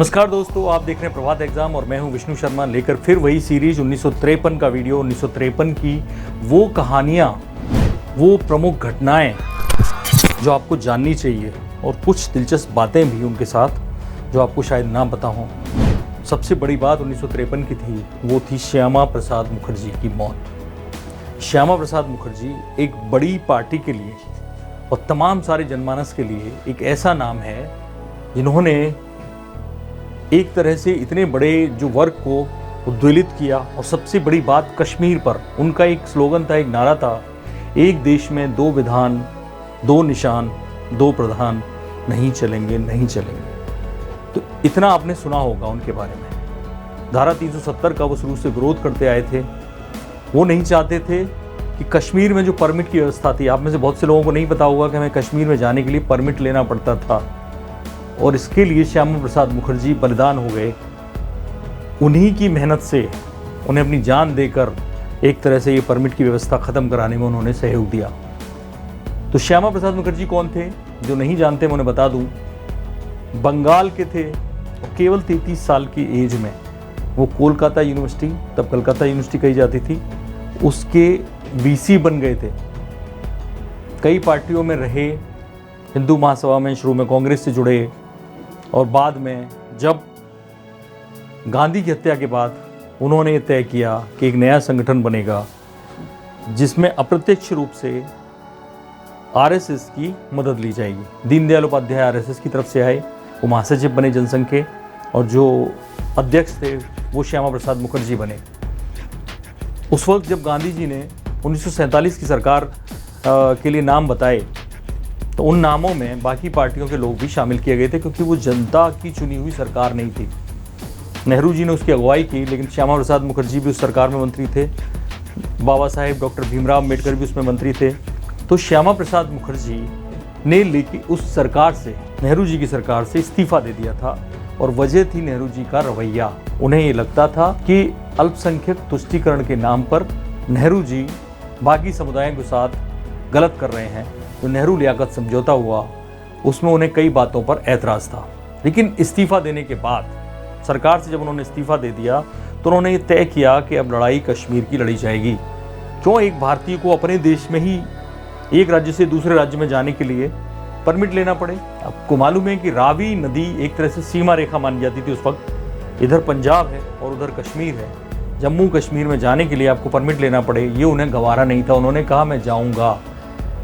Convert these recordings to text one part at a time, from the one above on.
नमस्कार दोस्तों, आप देख रहे हैं प्रभात एग्जाम और मैं हूं विष्णु शर्मा, लेकर फिर वही सीरीज 1953 का वीडियो। 1953 की वो कहानियां, वो प्रमुख घटनाएं जो आपको जाननी चाहिए और कुछ दिलचस्प बातें भी उनके साथ जो आपको शायद ना पता हों। सबसे बड़ी बात 1953 की थी, वो थी श्यामा प्रसाद मुखर्जी की मौत। श्यामा प्रसाद मुखर्जी एक बड़ी पार्टी के लिए और तमाम सारे जनमानस के लिए एक ऐसा नाम है जिन्होंने एक तरह से इतने बड़े जो वर्ग को उद्वेलित किया। और सबसे बड़ी बात, कश्मीर पर उनका एक स्लोगन था, एक नारा था, एक देश में दो विधान, दो निशान, दो प्रधान, नहीं चलेंगे नहीं चलेंगे। तो इतना आपने सुना होगा उनके बारे में। धारा 370 का वो शुरू से विरोध करते आए थे। वो नहीं चाहते थे कि कश्मीर में जो परमिट की व्यवस्था थी, आप में से बहुत से लोगों को नहीं पता होगा कि हमें कश्मीर में जाने के लिए परमिट लेना पड़ता था और इसके लिए श्यामा प्रसाद मुखर्जी बलिदान हो गए। उन्हीं की मेहनत से उन्हें अपनी जान देकर एक तरह से ये परमिट की व्यवस्था ख़त्म कराने में उन्होंने सहयोग दिया। तो श्यामा प्रसाद मुखर्जी कौन थे? जो नहीं जानते मैं उन्हें बता दूं, बंगाल के थे और केवल 33 साल की एज में वो कोलकाता यूनिवर्सिटी, तब कलकत्ता यूनिवर्सिटी कही जाती थी, उसके वीसी बन गए थे। कई पार्टियों में रहे, हिंदू महासभा में शुरू में कांग्रेस से जुड़े और बाद में जब गांधी की हत्या के बाद उन्होंने ये तय किया कि एक नया संगठन बनेगा जिसमें अप्रत्यक्ष रूप से आरएसएस की मदद ली जाएगी। दीनदयाल उपाध्याय आरएसएस की तरफ से आए, वो महासचिव बने जनसंघ के, और जो अध्यक्ष थे वो श्यामा प्रसाद मुखर्जी बने। उस वक्त जब गांधी जी ने 1947 की सरकार के लिए नाम बताए तो उन नामों में बाकी पार्टियों के लोग भी शामिल किए गए थे, क्योंकि वो जनता की चुनी हुई सरकार नहीं थी। नेहरू जी ने उसकी अगुवाई की, लेकिन श्यामा प्रसाद मुखर्जी भी उस सरकार में मंत्री थे। बाबा साहेब डॉक्टर भीमराव अम्बेडकर भी उसमें मंत्री थे। तो श्यामा प्रसाद मुखर्जी ने लेकिन उस सरकार से, नेहरू जी की सरकार से इस्तीफा दे दिया था। और वजह थी नेहरू जी का रवैया। उन्हें ये लगता था कि अल्पसंख्यक तुष्टीकरण के नाम पर नेहरू जी बाकी समुदायों के साथ गलत कर रहे हैं। जो नेहरू लियाकत समझौता हुआ उसमें उन्हें कई बातों पर ऐतराज़ था। लेकिन इस्तीफा देने के बाद, सरकार से जब उन्होंने इस्तीफा दे दिया, तो उन्होंने ये तय किया कि अब लड़ाई कश्मीर की लड़ी जाएगी। क्यों एक भारतीय को अपने देश में ही एक राज्य से दूसरे राज्य में जाने के लिए परमिट लेना पड़े? आपको मालूम है कि रावी नदी एक तरह से सीमा रेखा मानी जाती थी उस वक्त। इधर पंजाब है और उधर कश्मीर है। जम्मू कश्मीर में जाने के लिए आपको परमिट लेना पड़े, ये उन्हें गवारा नहीं था। उन्होंने कहा मैं जाऊँगा,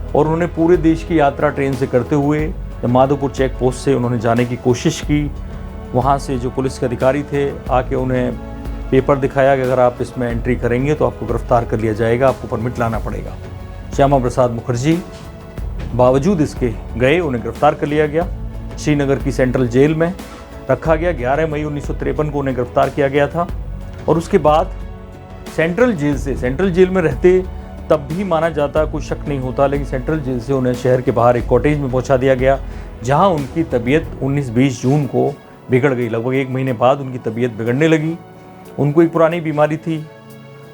और उन्होंने पूरे देश की यात्रा ट्रेन से करते हुए माधोपुर चेक पोस्ट से उन्होंने जाने की कोशिश की। वहाँ से जो पुलिस के अधिकारी थे आके उन्हें पेपर दिखाया कि अगर आप इसमें एंट्री करेंगे तो आपको गिरफ्तार कर लिया जाएगा, आपको परमिट लाना पड़ेगा। श्यामा प्रसाद मुखर्जी बावजूद इसके गए, उन्हें गिरफ्तार कर लिया गया। श्रीनगर की सेंट्रल जेल में रखा गया। 11 मई 1953 को उन्हें गिरफ्तार किया गया था। और उसके बाद सेंट्रल जेल में रहते तब भी माना जाता, कोई शक नहीं होता, लेकिन सेंट्रल जेल से उन्हें शहर के बाहर एक कॉटेज में पहुंचा दिया गया, जहां उनकी तबीयत 19-20 जून को बिगड़ गई। लगभग 1 महीने बाद उनकी तबीयत बिगड़ने लगी। उनको एक पुरानी बीमारी थी,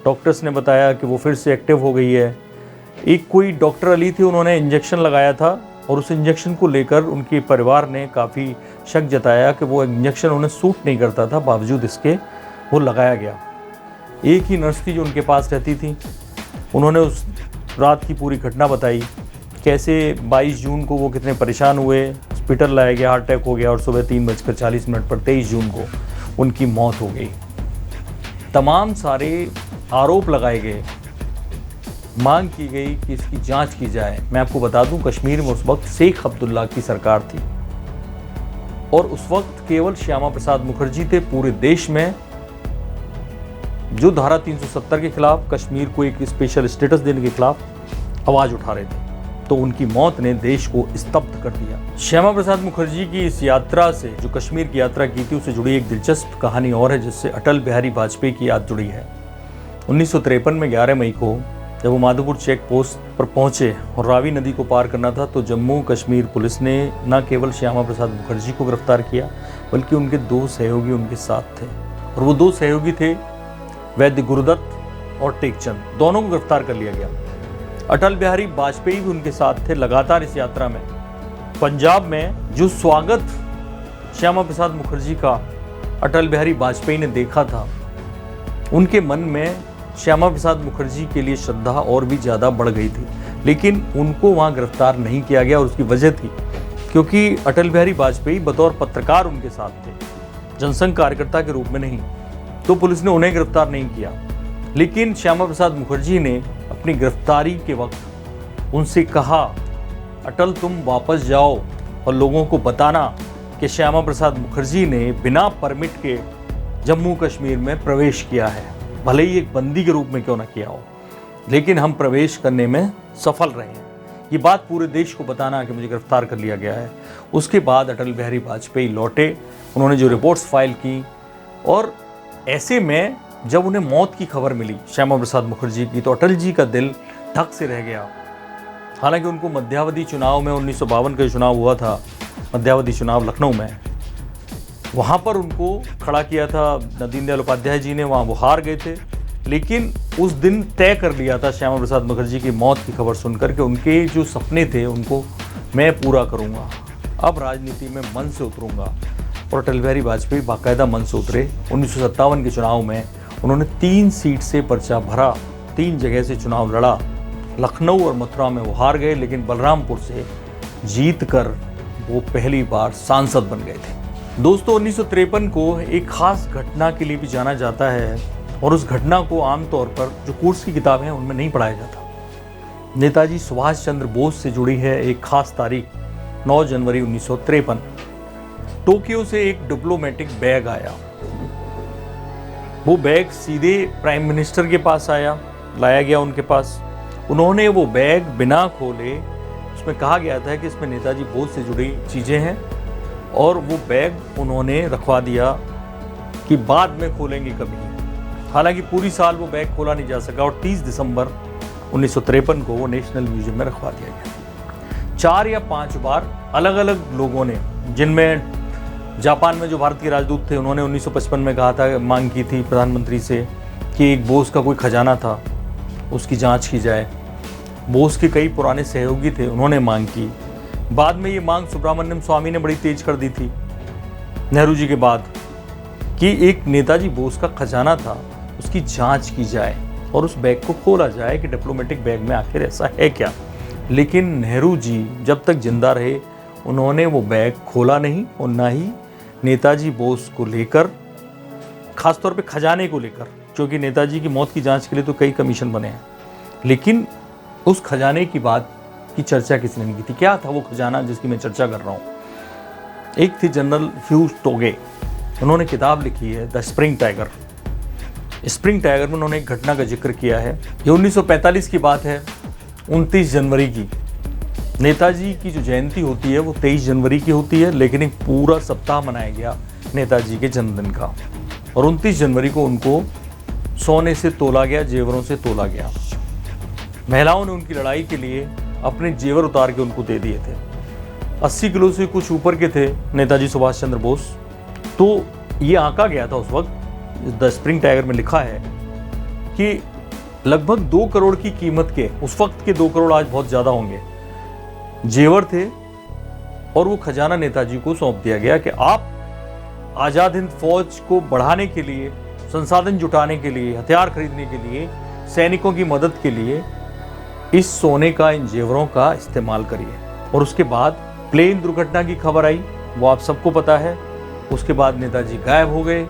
डॉक्टर्स ने बताया कि वो फिर से एक्टिव हो गई है। एक कोई डॉक्टर अली थे, उन्होंने इंजेक्शन लगाया था और उस इंजेक्शन को लेकर उनके परिवार ने काफ़ी शक जताया कि वो इंजेक्शन उन्हें सूट नहीं करता था, बावजूद इसके वो लगाया गया। एक ही नर्स थी जो उनके पास रहती थी। उन्होंने उस रात की पूरी घटना बताई, कैसे 22 जून को वो कितने परेशान हुए, हॉस्पिटल लाया गया, हार्ट अटैक हो गया और सुबह 3:40 पर 23 जून को उनकी मौत हो गई। तमाम सारे आरोप लगाए गए, मांग की गई कि इसकी जांच की जाए। मैं आपको बता दूं, कश्मीर में उस वक्त शेख अब्दुल्ला की सरकार थी और उस वक्त केवल श्यामा प्रसाद मुखर्जी थे पूरे देश में जो धारा 370 के खिलाफ, कश्मीर को एक स्पेशल स्टेटस देने के खिलाफ आवाज़ उठा रहे थे। तो उनकी मौत ने देश को स्तब्ध कर दिया। श्यामा प्रसाद मुखर्जी की इस यात्रा से, जो कश्मीर की यात्रा की थी, उससे जुड़ी एक दिलचस्प कहानी और है, जिससे अटल बिहारी वाजपेयी की याद जुड़ी है। 1953 में 11 मई को जब वो माधोपुर चेक पोस्ट पर पहुंचे और रावी नदी को पार करना था, तो जम्मू कश्मीर पुलिस ने न केवल श्यामा प्रसाद मुखर्जी को गिरफ्तार किया, बल्कि उनके 2 सहयोगी उनके साथ थे। और वो 2 सहयोगी थे वैद्य गुरुदत्त और टेकचंद। दोनों को गिरफ्तार कर लिया गया। अटल बिहारी वाजपेयी भी उनके साथ थे लगातार इस यात्रा में। पंजाब में जो स्वागत श्यामा प्रसाद मुखर्जी का अटल बिहारी वाजपेयी ने देखा था, उनके मन में श्यामा प्रसाद मुखर्जी के लिए श्रद्धा और भी ज़्यादा बढ़ गई थी। लेकिन उनको वहाँ गिरफ्तार नहीं किया गया और उसकी वजह थी क्योंकि अटल बिहारी वाजपेयी बतौर पत्रकार उनके साथ थे, जनसंघ कार्यकर्ता के रूप में नहीं, तो पुलिस ने उन्हें गिरफ्तार नहीं किया। लेकिन श्यामा प्रसाद मुखर्जी ने अपनी गिरफ्तारी के वक्त उनसे कहा, अटल तुम वापस जाओ और लोगों को बताना कि श्यामा प्रसाद मुखर्जी ने बिना परमिट के जम्मू कश्मीर में प्रवेश किया है, भले ही एक बंदी के रूप में क्यों ना किया हो, लेकिन हम प्रवेश करने में सफल रहे हैं। ये बात पूरे देश को बताना कि मुझे गिरफ्तार कर लिया गया है। उसके बाद अटल बिहारी वाजपेयी लौटे, उन्होंने जो रिपोर्ट्स फाइल की, और ऐसे में जब उन्हें मौत की खबर मिली श्यामा प्रसाद मुखर्जी की, तो अटल जी का दिल धक से रह गया। हालांकि उनको मध्यावधि चुनाव में 1952 का चुनाव हुआ था, मध्यावधि चुनाव लखनऊ में, वहाँ पर उनको खड़ा किया था दीनदयाल उपाध्याय जी ने, वहाँ वो हार गए थे। लेकिन उस दिन तय कर लिया था श्यामा प्रसाद मुखर्जी की मौत की खबर सुनकर कि उनके जो सपने थे उनको मैं पूरा करूँगा, अब राजनीति में मन से उतरूँगा। और अटल बिहारी वाजपेयी बाकायदा मन से उतरे। 1957 के चुनाव में उन्होंने 3 सीट से पर्चा भरा, 3 जगह से चुनाव लड़ा। लखनऊ और मथुरा में वो हार गए, लेकिन बलरामपुर से जीत कर वो पहली बार सांसद बन गए थे। दोस्तों, 1953 को एक खास घटना के लिए भी जाना जाता है, और उस घटना को आमतौर पर जो कोर्स की किताबें हैं उनमें नहीं पढ़ाया जाता। नेताजी सुभाष चंद्र बोस से जुड़ी है एक खास तारीख, 9 जनवरी 1953। टोक्यो से एक डिप्लोमेटिक बैग आया। वो बैग सीधे प्राइम मिनिस्टर के पास लाया गया उनके पास। उन्होंने वो बैग बिना खोले, उसमें कहा गया था कि इसमें नेताजी बोस से जुड़ी चीज़ें हैं, और वो बैग उन्होंने रखवा दिया कि बाद में खोलेंगे कभी। हालांकि पूरी साल वो बैग खोला नहीं जा सका, और 30 दिसंबर 1953 को वो नेशनल म्यूजियम में रखवा दिया गया। 4 या 5 बार अलग अलग लोगों ने, जिनमें जापान में जो भारतीय राजदूत थे, उन्होंने 1955 में कहा था, मांग की थी प्रधानमंत्री से कि एक बोस का कोई खजाना था उसकी जांच की जाए। बोस के कई पुराने सहयोगी थे, उन्होंने मांग की। बाद में ये मांग सुब्रमण्यम स्वामी ने बड़ी तेज कर दी थी नेहरू जी के बाद, कि एक नेताजी बोस का खजाना था, उसकी जांच की जाए और उस बैग को खोला जाए कि डिप्लोमेटिक बैग में आखिर ऐसा है क्या। लेकिन नेहरू जी जब तक जिंदा रहे उन्होंने वो बैग खोला नहीं, और ना ही नेताजी बोस को लेकर, खासतौर पे खजाने को लेकर, क्योंकि नेताजी की मौत की जांच के लिए तो कई कमीशन बने हैं, लेकिन उस खजाने की बात की चर्चा किसने नहीं की थी। क्या था वो खजाना जिसकी मैं चर्चा कर रहा हूँ? एक थे जनरल ह्यूज टोगे, उन्होंने किताब लिखी है the spring tiger. Spring tiger में उन्होंने एक घटना का जिक्र किया है। ये 1945 की बात है, 29 जनवरी की। नेताजी की जो जयंती होती है वो 23 जनवरी की होती है, लेकिन एक पूरा सप्ताह मनाया गया नेताजी के जन्मदिन का, और 29 जनवरी को उनको सोने से तोला गया, जेवरों से तोला गया। महिलाओं ने उनकी लड़ाई के लिए अपने जेवर उतार के उनको दे दिए थे। 80 किलो से कुछ ऊपर के थे नेताजी सुभाष चंद्र बोस। तो ये आंका गया था उस वक्त, द स्प्रिंग टाइगर में लिखा है कि लगभग 2 करोड़ की कीमत के, उस वक्त के 2 करोड़ आज बहुत ज़्यादा होंगे, जेवर थे, और वो खजाना नेताजी को सौंप दिया गया कि आप आज़ाद हिंद फौज को बढ़ाने के लिए, संसाधन जुटाने के लिए, हथियार खरीदने के लिए, सैनिकों की मदद के लिए इस सोने का, इन जेवरों का इस्तेमाल करिए। और उसके बाद प्लेन दुर्घटना की खबर आई, वो आप सबको पता है। उसके बाद नेताजी गायब हो गए,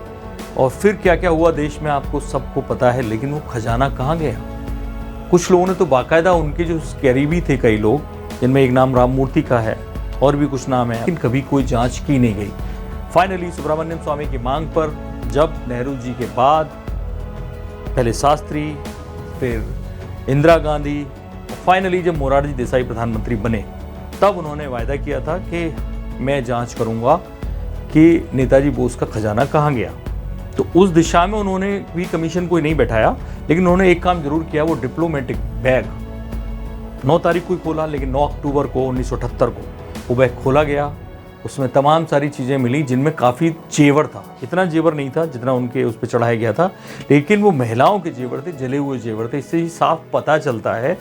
और फिर क्या क्या हुआ देश में आपको सबको पता है। लेकिन वो खजाना कहाँ गया? कुछ लोगों ने तो बाकायदा उनके जो करीबी थे, कई लोग, जिनमें एक नाम राममूर्ति का है और भी कुछ नाम है, लेकिन कभी कोई जांच की नहीं गई। फाइनली सुब्रमण्यम स्वामी की मांग पर जब नेहरू जी के बाद पहले शास्त्री, फिर इंदिरा गांधी, फाइनली जब मोरारजी देसाई प्रधानमंत्री बने, तब उन्होंने वायदा किया था कि मैं जांच करूंगा कि नेताजी बोस का खजाना कहाँ गया। तो उस दिशा में उन्होंने भी कमीशन कोई नहीं बैठाया, लेकिन उन्होंने एक काम जरूर किया, वो डिप्लोमेटिक बैग 9 तारीख को ही खोला, लेकिन 9 अक्टूबर को 1978 को वो बैग खोला गया। उसमें तमाम सारी चीज़ें मिली, जिनमें काफ़ी जेवर था। इतना जेवर नहीं था जितना उनके उस पर चढ़ाया गया था, लेकिन वो महिलाओं के जेवर थे, जले हुए जेवर थे। इससे ही साफ पता चलता है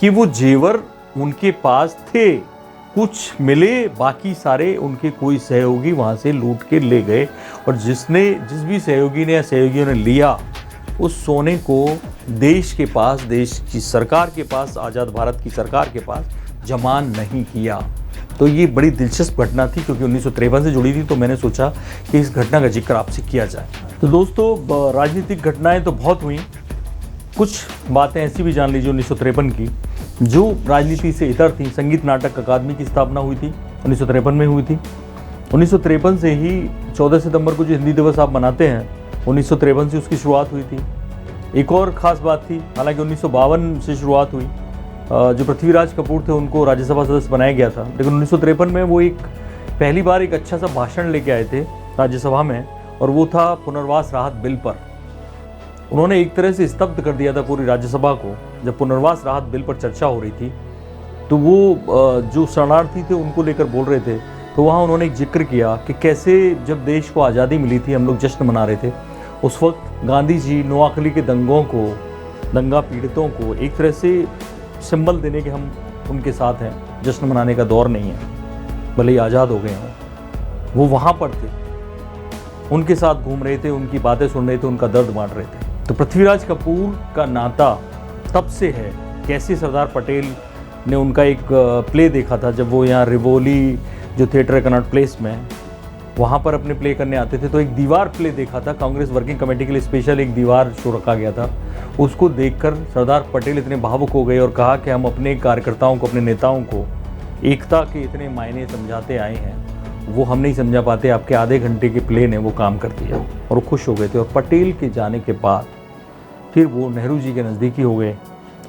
कि वो जेवर उनके पास थे, कुछ मिले, बाकी सारे उनके कोई सहयोगी वहाँ से लूट के ले गए। और जिस भी सहयोगी ने या सहयोगियों ने लिया उस सोने को देश के पास, देश की सरकार के पास, आज़ाद भारत की सरकार के पास जमा नहीं किया। तो ये बड़ी दिलचस्प घटना थी क्योंकि 1953 से जुड़ी थी, तो मैंने सोचा कि इस घटना का जिक्र आपसे किया जाए। तो दोस्तों, राजनीतिक घटनाएं तो बहुत हुई, कुछ बातें ऐसी भी जान लीजिए 1953 की जो राजनीति से इतर थी। संगीत नाटक अकादमी की स्थापना हुई थी, 1953 में हुई थी। 1953 से ही 14 सितंबर को जो हिंदी दिवस आप मनाते हैं, 1953 से उसकी शुरुआत हुई थी। एक और ख़ास बात थी, हालांकि 1952 से शुरुआत हुई, जो पृथ्वीराज कपूर थे उनको राज्यसभा सदस्य बनाया गया था, लेकिन 1953 में वो पहली बार एक अच्छा सा भाषण लेके आए थे राज्यसभा में, और वो था पुनर्वास राहत बिल पर। उन्होंने एक तरह से स्तब्ध कर दिया था पूरी राज्यसभा को। जब पुनर्वास राहत बिल पर चर्चा हो रही थी तो वो जो शरणार्थी थे उनको लेकर बोल रहे थे, तो वहाँ उन्होंने एक जिक्र किया कि कैसे जब देश को आज़ादी मिली थी, हम लोग जश्न मना रहे थे, उस वक्त गांधी जी नोआखली के दंगा पीड़ितों को एक तरह से सिंबल देने के हम उनके साथ हैं, जश्न मनाने का दौर नहीं है, भले ही आज़ाद हो गए हों। वो वहाँ पर थे, उनके साथ घूम रहे थे, उनकी बातें सुन रहे थे, उनका दर्द बांट रहे थे। तो पृथ्वीराज कपूर का नाता तब से है। कैसे सरदार पटेल ने उनका एक प्ले देखा था, जब वो यहाँ रिवोली जो थिएटर है कनॉट प्लेस में, वहाँ पर अपने प्ले करने आते थे, तो एक दीवार प्ले देखा था। कांग्रेस वर्किंग कमेटी के लिए स्पेशल एक दीवार शो रखा गया था। उसको देखकर सरदार पटेल इतने भावुक हो गए और कहा कि हम अपने कार्यकर्ताओं को, अपने नेताओं को एकता के इतने मायने समझाते आए हैं, वो हम नहीं समझा पाते, आपके आधे घंटे के प्ले ने वो काम कर दिया। और वो खुश हो गए थे। और पटेल के जाने के बाद फिर वो नेहरू जी के नज़दीकी हो गए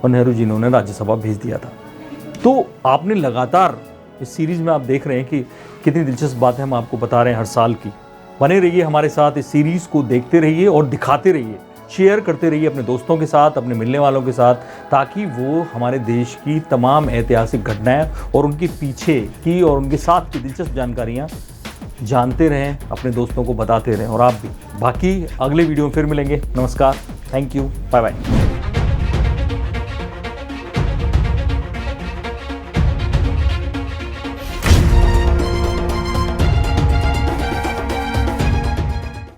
और नेहरू जी ने उन्हें राज्यसभा भेज दिया था। तो आपने लगातार इस सीरीज़ में आप देख रहे हैं कि कितनी दिलचस्प बातें हम आपको बता रहे हैं हर साल की। बने रहिए हमारे साथ, इस सीरीज़ को देखते रहिए और दिखाते रहिए, शेयर करते रहिए अपने दोस्तों के साथ, अपने मिलने वालों के साथ, ताकि वो हमारे देश की तमाम ऐतिहासिक घटनाएं और उनके पीछे की और उनके साथ की दिलचस्प जानकारियाँ जानते रहें, अपने दोस्तों को बताते रहें। और आप भी। बाकी अगले वीडियो में फिर मिलेंगे। नमस्कार, थैंक यू, बाय बाय।